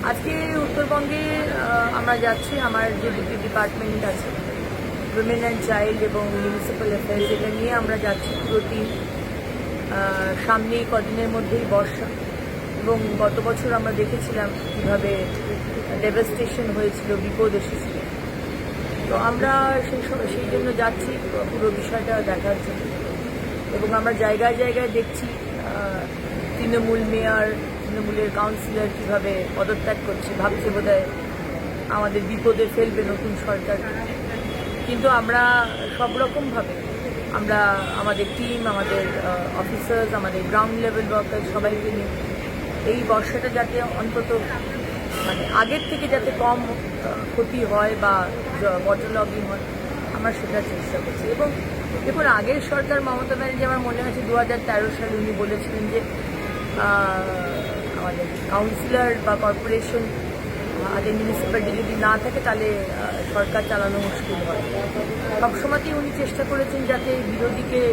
আজকে উত্তরবঙ্গে আমরা যাচ্ছি। আমার যে দুটি ডিপার্টমেন্ট আছে, উইমেন অ্যান্ড চাইল্ড এবং মিউনিসিপ্যাল অ্যাফেয়ার্স, এটা নিয়ে আমরা যাচ্ছি পুরো টিম। সামনেই কদিনের মধ্যেই বর্ষা, এবং গত বছর আমরা দেখেছিলাম কীভাবে ডেভাস্টেশন হয়েছিল, বিপদ এসেছিল। তো আমরা সেই জন্য যাচ্ছি পুরো বিষয়টা দেখার জন্য। এবং আমরা জায়গায় জায়গায় দেখছি তৃণমূল মেয়র, তৃণমূলের কাউন্সিলর কীভাবে পদত্যাগ করছে, ভাবছে বোধহয় আমাদের বিপদে ফেলবে নতুন সরকার। কিন্তু আমরা সব রকমভাবে আমরা আমাদের টিম, আমাদের অফিসার্স, আমাদের গ্রাউন্ড লেভেল ওয়ার্কার সবাইকে নিয়ে এই বর্ষাটা যাতে অন্তত আগের থেকে যাতে কম ক্ষতি হয় বা ওয়াটার লগিং হয়, আমরা সেটার চেষ্টা করছি। এবং দেখুন, আগের সরকার মমতা ব্যানার্জি, আমার মনে আছে 2013 সালে উনি বলেছিলেন যে আমাদের কাউন্সিলর বা কর্পোরেশন, আমাদের মিউনিসিপ্যালিটি যদি না থাকে তাহলে সরকার চালানো মুশকিল হয়। সবসময়তেই উনি চেষ্টা করেছেন যাতে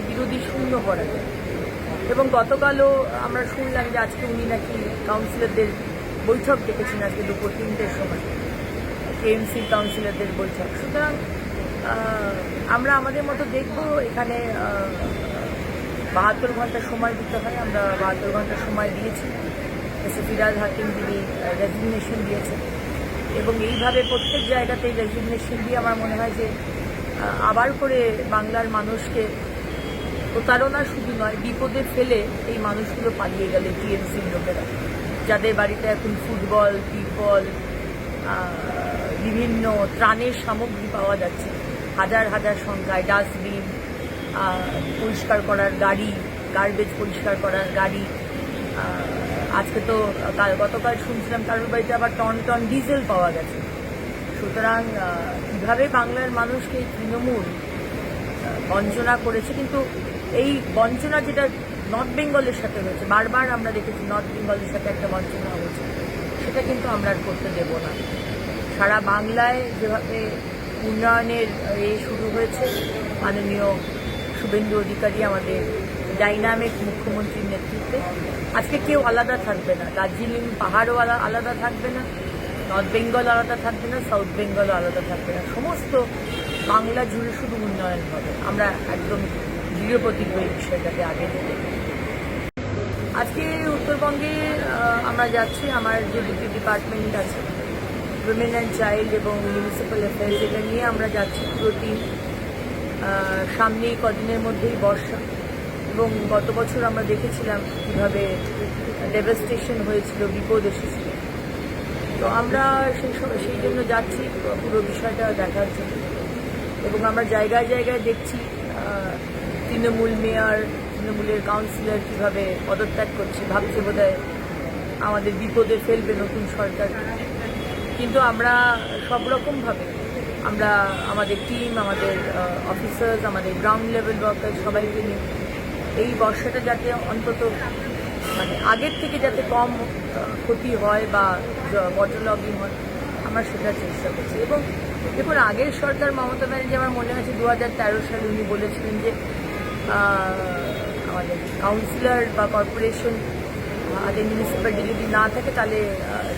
বিরোধী শূন্য করা যায়। এবং গতকালও আমরা শুনলাম যে আজকে উনি নাকি কাউন্সিলরদের বৈঠক ডেকেছেন, আজকে দুপুর 3টের সময় কেএমসির কাউন্সিলরদের বৈঠক। সুতরাং আমরা আমাদের মতো দেখব। এখানে 72 ঘন্টা সময় দিতে হয়। আমরা 72 ঘন্টা সময় দিয়েছি। ফিরাজ হাকিম যিনি রেজিগনেশন দিয়েছেন, এবং এইভাবে প্রত্যেক জায়গাতেই রেজিগনেশন দিয়ে আমার মনে হয় যে আবার করে বাংলার মানুষকে প্রতারণা শুধু নয়, বিপদে ফেলে এই মানুষগুলো পালিয়ে গেলে টিএমসির লোকেরা, যাদের বাড়িতে এখন ফুটবল, টিপল, বিভিন্ন ত্রাণের সামগ্রী পাওয়া যাচ্ছে হাজার হাজার সংখ্যায়, ডাস্টবিন, পরিষ্কার করার গাড়ি, গার্বেজ পরিষ্কার করার গাড়ি। আজকে তো গতকাল শুনছিলাম কারোর বাড়িতে আবার টন টন ডিজেল পাওয়া গেছে। সুতরাং কীভাবে বাংলার মানুষকে তৃণমূল বঞ্চনা করেছে, কিন্তু এই বঞ্চনা যেটা নর্থ বেঙ্গলের সাথে হয়েছে, বারবার আমরা দেখেছি নর্থ বেঙ্গলের সাথে একটা বঞ্চনা হয়েছে, সেটা কিন্তু আমরা আর করতে দেব না। সারা বাংলায় যেভাবে উন্নয়নের শুরু হয়েছে, মাননীয় শুভেন্দু অধিকারী আমাদের ডাইনামিক মুখ্যমন্ত্রীর নেতৃত্বে, আজকে কেউ আলাদা থাকবে না। দার্জিলিং পাহাড়ও আলাদা থাকবে না, নর্থ বেঙ্গল আলাদা থাকবে না, সাউথ বেঙ্গলও আলাদা থাকবে না। সমস্ত বাংলা জুড়ে শুধু উন্নয়ন হবে। আমরা একদম দৃঢ় প্রতিজ্ঞ এই বিষয়টাকে আগে নিতে। আজকে উত্তরবঙ্গে আমরা যাচ্ছি। আমার যে দুটি ডিপার্টমেন্ট আছে, উইমেন অ্যান্ড চাইল্ড এবং মিউনিসিপ্যাল অ্যাফেয়ার্স, এটা নিয়ে আমরা যাচ্ছি পুরো টিম। সামনেই কদিনের মধ্যেই বর্ষা, এবং গত বছর আমরা দেখেছিলাম কীভাবে ডেভাস্টেশন হয়েছিল, বিপদ এসেছিল। তো আমরা সেই জন্য যাচ্ছি পুরো বিষয়টা দেখার জন্য। এবং আমরা জায়গায় জায়গায় দেখছি তৃণমূল মেয়র, তৃণমূলের কাউন্সিলর কীভাবে পদত্যাগ করছে, ভাবছে বোধহয় আমাদের বিপদে ফেলবে নতুন সরকার। কিন্তু আমরা সব রকমভাবে আমরা আমাদের টিম, আমাদের অফিসার্স, আমাদের গ্রাউন্ড লেভেল ওয়ার্কার সবাইকে নিয়ে এই বর্ষাটা যাতে অন্তত আগের থেকে যাতে কম ক্ষতি হয় বা ওয়াটার লগিং হয়, আমরা সেটার চেষ্টা করছি। এবং দেখুন, আগের সরকার মমতা ব্যানার্জি, আমার মনে আছে 2013 সালে উনি বলেছিলেন যে আমাদের কাউন্সিলর বা কর্পোরেশন, আমাদের মিউনিসিপ্যালিটি যদি না থাকে তাহলে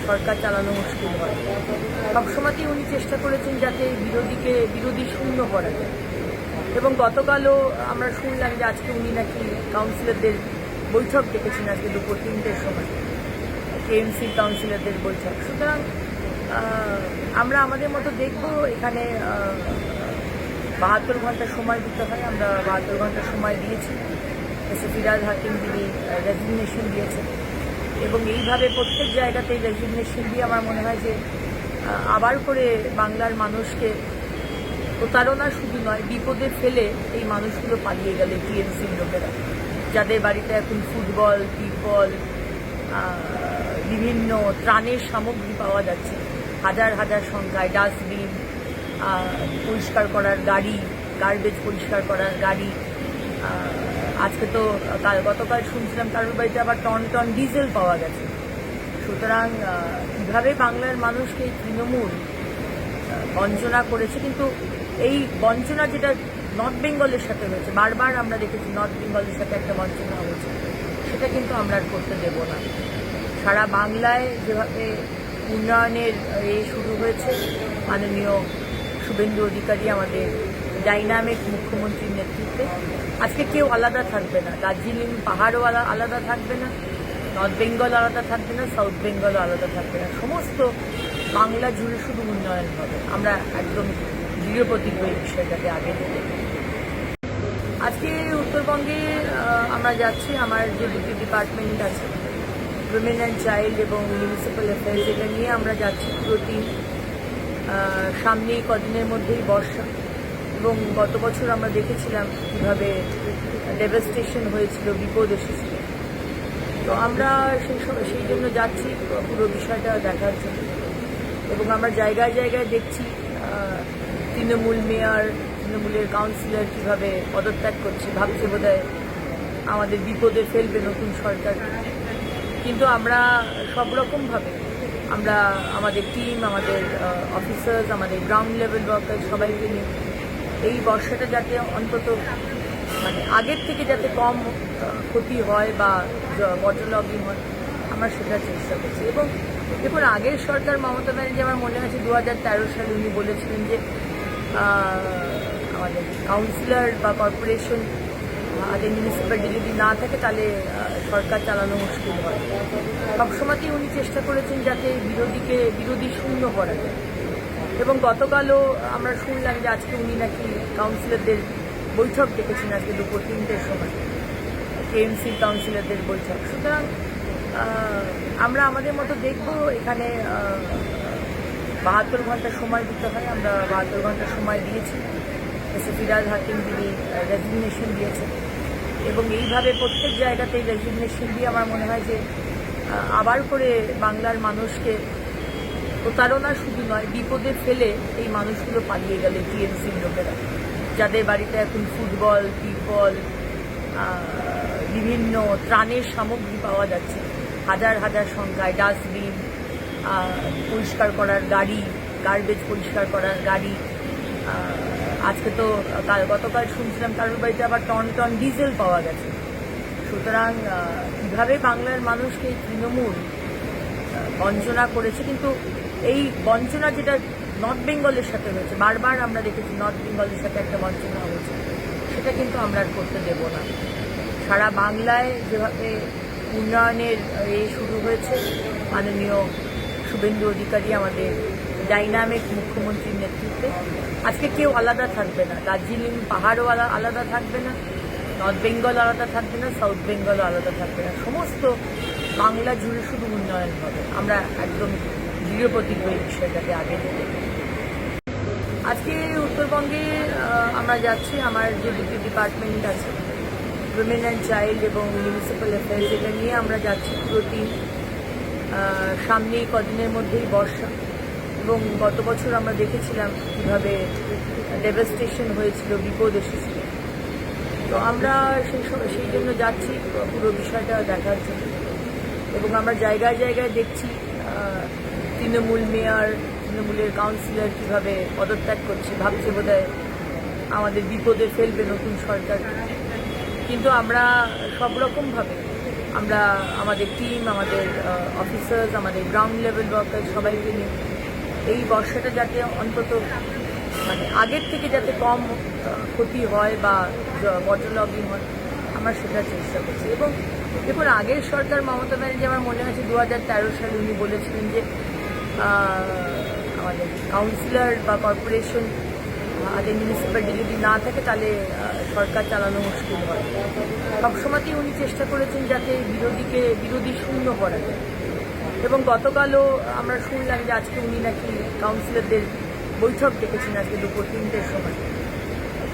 সরকার চালানো মুশকিল হয়। সবসময়তেই উনি চেষ্টা করেছেন যাতে বিরোধী শূন্য করা যায়। এবং গতকালও আমরা শুনলাম যে আজকে উনি নাকি কাউন্সিলরদের বৈঠক ডেকেছেন, আজকে দুপুর 3টের সময় কেএমসির কাউন্সিলরদের বৈঠক। সুতরাং আমরা আমাদের মতো দেখব। এখানে 72 ঘন্টা সময় দিতে হয়। আমরা 72 ঘন্টা সময় দিয়েছি। ফিরাজ হাকিম যিনি রেজিগনেশন দিয়েছেন, এবং এইভাবে প্রত্যেক জায়গাতেই রেজিগনেশন দিয়ে আমার মনে হয় যে আবার করে বাংলার মানুষকে প্রতারণা শুধু নয়, বিপদে ফেলে এই মানুষগুলো পালিয়ে গেলে টিএমসির লোকেরা, যাদের বাড়িতে এখন ফুটবল, টিপল, বিভিন্ন ত্রাণের সামগ্রী পাওয়া যাচ্ছে হাজার হাজার সংখ্যায়, ডাস্টবিন, পরিষ্কার করার গাড়ি, গার্বেজ পরিষ্কার করার গাড়ি। আজকে তো গতকাল শুনছিলাম কারোর বাড়িতে আবার টন টন ডিজেল পাওয়া গেছে। সুতরাং কীভাবে বাংলার মানুষকে তৃণমূল বঞ্চনা করেছে, কিন্তু এই বঞ্চনা যেটা নর্থ বেঙ্গলের সাথে হয়েছে, বারবার আমরা দেখেছি নর্থ বেঙ্গলের সাথে একটা বঞ্চনা হয়েছে, সেটা কিন্তু আমরা আর করতে দেব না। সারা বাংলায় যেভাবে উন্নয়নের শুরু হয়েছে। মাননীয় শুভেন্দু অধিকারী আমাদের ডাইনামিক মুখ্যমন্ত্রীর নেতৃত্বে আজকে কেউ আলাদা থাকবে না। দার্জিলিং পাহাড়ও আলাদা থাকবে না, নর্থ বেঙ্গল আলাদা থাকবে না, সাউথ বেঙ্গলও আলাদা থাকবে না। সমস্ত বাংলা জুড়ে শুধু উন্নয়ন হবে। আমরা একদম দৃঢ় প্রতিজ্ঞ এই বিষয়টাকে আগে নিতে। আজকে উত্তরবঙ্গে আমরা যাচ্ছি। আমার যে দুটি ডিপার্টমেন্ট আছে, উইমেন অ্যান্ড চাইল্ড এবং মিউনিসিপ্যাল অ্যাফেয়ার্স, এটা নিয়ে আমরা যাচ্ছি পুরো টিম। সামনেই কদিনের মধ্যেই বর্ষা, এবং গত বছর আমরা দেখেছিলাম কীভাবে ডেভাস্টেশন হয়েছিল, বিপদ এসেছিল। তো আমরা সেই জন্য যাচ্ছি পুরো বিষয়টা দেখার জন্য। এবং আমরা জায়গায় জায়গায় দেখছি তৃণমূল মেয়র, তৃণমূলের কাউন্সিলর কীভাবে পদত্যাগ করছে, ভাবছে বোধহয় আমাদের বিপদে ফেলবে নতুন সরকার। কিন্তু আমরা সব রকমভাবে আমরা আমাদের টিম, আমাদের অফিসার্স, আমাদের গ্রাউন্ড লেভেল ওয়ার্কার সবাইকে নিয়ে এই বর্ষাটা যাতে অন্তত আগের থেকে যাতে কম ক্ষতি হয় বা ওয়াটার লগিং হয়, আমরা সেটার চেষ্টা করছি। এবং দেখুন, আগের সরকার মমতা ব্যানার্জি, আমার মনে আছে 2013 সালে উনি বলেছিলেন যে আমাদের কাউন্সিলর বা কর্পোরেশন, আমাদের মিউনিসিপ্যালিটি যদি না থাকে তাহলে সরকার চালানো মুশকিল হয়। সবসময়তেই উনি চেষ্টা করেছেন যাতে বিরোধী শূন্য করা যায়। এবং গতকালও আমরা শুনলাম যে আজকে উনি নাকি কাউন্সিলরদের বৈঠক ডেকেছেন আজকে দুপুর 3টের সময়, কেএমসির কাউন্সিলরদের বৈঠক। সুতরাং আমরা আমাদের মতো দেখব। এখানে 72 ঘন্টা সময় দিতে হয়। আমরা 72 ঘন্টা সময় দিয়েছি। ফিরাজ হাকিম তিনি রেজিগনেশন দিয়েছেন, এবং এইভাবে প্রত্যেক জায়গাতেই রেজিগনেশন দিয়ে আমার মনে হয় যে আবার করে বাংলার মানুষকে প্রতারণা শুধু নয়, বিপদে ফেলে এই মানুষগুলো পালিয়ে গেলে টিএমসির লোকেরা, যাদের বাড়িতে এখন ফুটবল, টিউবওয়েল, বিভিন্ন ত্রাণের সামগ্রী পাওয়া যাচ্ছে হাজার হাজার সংখ্যায়, ডাস্টবিন, পরিষ্কার করার গাড়ি, গার্বেজ পরিষ্কার করার গাড়ি। আজকে তো গতকাল শুনছিলাম কারোর বাড়িতে আবার টন টন ডিজেল পাওয়া গেছে। সুতরাং কীভাবে বাংলার মানুষকে তৃণমূল বঞ্চনা করেছে, কিন্তু এই বঞ্চনা যেটা নর্থ বেঙ্গলের সাথে হয়েছে, বারবার আমরা দেখেছি নর্থ বেঙ্গলের সাথে একটা বঞ্চনা হয়েছে, সেটা কিন্তু আমরা আর করতে দেব না। সারা বাংলায় যেভাবে উন্নয়নের শুরু হয়েছে, মাননীয় শুভেন্দু অধিকারী আমাদের ডাইনামিক মুখ্যমন্ত্রীর নেতৃত্বে আজকে কেউ আলাদা থাকবে না। দার্জিলিং পাহাড়ও আলাদা থাকবে না, নর্থ বেঙ্গল আলাদা থাকবে না, সাউথ বেঙ্গলও আলাদা থাকবে না। সমস্ত বাংলা জুড়ে শুধু উন্নয়ন হবে। আমরা একদম দৃঢ় প্রতিজ্ঞ এই বিষয়টাকে আগে নিতে। আজকে উত্তরবঙ্গে আমরা যাচ্ছি। আমার যে দুটি ডিপার্টমেন্ট আছে, উইমেন অ্যান্ড চাইল্ড এবং মিউনিসিপ্যাল অ্যাফেয়ার্স, এটা নিয়ে আমরা যাচ্ছি পুরো টিম। সামনেই কদিনের মধ্যেই বর্ষা, এবং গত বছর আমরা দেখেছিলাম কীভাবে ডেভাস্টেশন হয়েছিল, বিপদ এসেছিল। তো আমরা সেই জন্য যাচ্ছি পুরো বিষয়টা দেখার জন্য। এবং আমরা জায়গায় জায়গায় দেখছি তৃণমূল মেয়র, তৃণমূলের কাউন্সিলর কীভাবে পদত্যাগ করছে, ভাবছে বোধহয় আমাদের বিপদে ফেলবে নতুন সরকার। কিন্তু আমরা সব রকমভাবে আমরা আমাদের টিম, আমাদের অফিসার্স, আমাদের গ্রাউন্ড লেভেল ওয়ার্কার সবাইকে নিয়ে এই বর্ষাটা যাতে অন্তত আগের থেকে যাতে কম ক্ষতি হয় বা ওয়াটার লগিং হয়, আমরা সেটার চেষ্টা করছি। এবং দেখুন, আগের সরকার মমতা ব্যানার্জি, আমার মনে আছে 2013 সালে উনি বলেছিলেন যে আমাদের কাউন্সিলর বা কর্পোরেশন, আমাদের মিউনিসিপ্যালিটি যদি না থাকে তাহলে সরকার চালানো মুশকিল হয়। সবসময়তেই উনি চেষ্টা করেছেন যাতে বিরোধী শূন্য করা যায়। এবং গতকালও আমরা শুনলাম যে আজকে উনি নাকি কাউন্সিলরদের বৈঠক ডেকেছেন আজকে দুপুর 3টের সময়,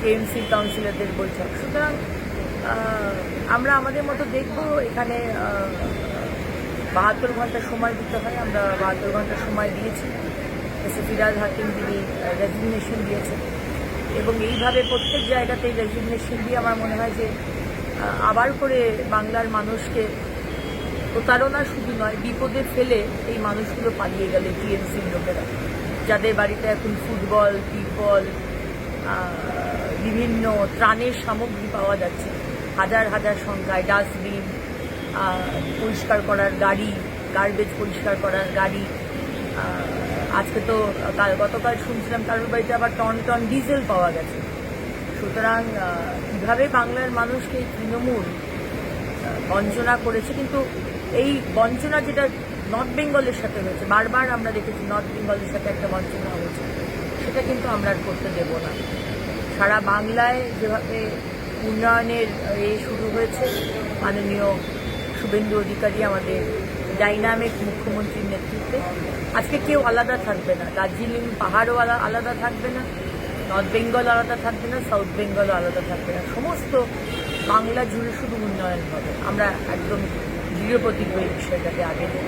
কেএমসির কাউন্সিলরদের বৈঠক। সুতরাং আমরা আমাদের মতো দেখব। এখানে 72 ঘন্টা সময় দিতে হয়। আমরা 72 ঘন্টা সময় দিয়েছি। ফিরাজ হাকিম তিনি রেজিগনেশন দিয়েছেন, এবং এইভাবে প্রত্যেক জায়গাতেই রেজিগনেশন দিয়ে আমার মনে হয় যে আবার করে বাংলার মানুষকে প্রতারণা শুধু নয়, বিপদে ফেলে এই মানুষগুলো পালিয়ে গেলে টিএমসির লোকেরা, যাদের বাড়িতে এখন ফুটবল, টিউবওয়েল, বিভিন্ন ত্রাণের সামগ্রী পাওয়া যাচ্ছে হাজার হাজার সংখ্যায়, ডাস্টবিন, পরিষ্কার করার গাড়ি, গার্বেজ পরিষ্কার করার গাড়ি। আজকে তো গতকাল শুনছিলাম কারোর বাড়িতে আবার টন টন ডিজেল পাওয়া গেছে। সুতরাং কীভাবে বাংলার মানুষকে এই তৃণমূল বঞ্চনা করেছে, কিন্তু এই বঞ্চনা যেটা নর্থ বেঙ্গলের সাথে হয়েছে, বারবার আমরা দেখেছি নর্থ বেঙ্গলের সাথে একটা বঞ্চনা হয়েছে, সেটা কিন্তু আমরা আর করতে দেব না। সারা বাংলায় যেভাবে উন্নয়নের শুরু হয়েছে, মাননীয় শুভেন্দু অধিকারী আমাদের ডাইনামিক মুখ্যমন্ত্রীর নেতৃত্বে, আজকে কেউ আলাদা থাকবে না। দার্জিলিং পাহাড়ও আলাদা থাকবে না, নর্থ বেঙ্গল আলাদা থাকবে না, সাউথ বেঙ্গলও আলাদা থাকবে না। সমস্ত বাংলা জুড়ে শুধু উন্নয়ন হবে। আমরা একদম দৃঢ় প্রতিজ্ঞ এই বিষয়টাকে আগে নেব।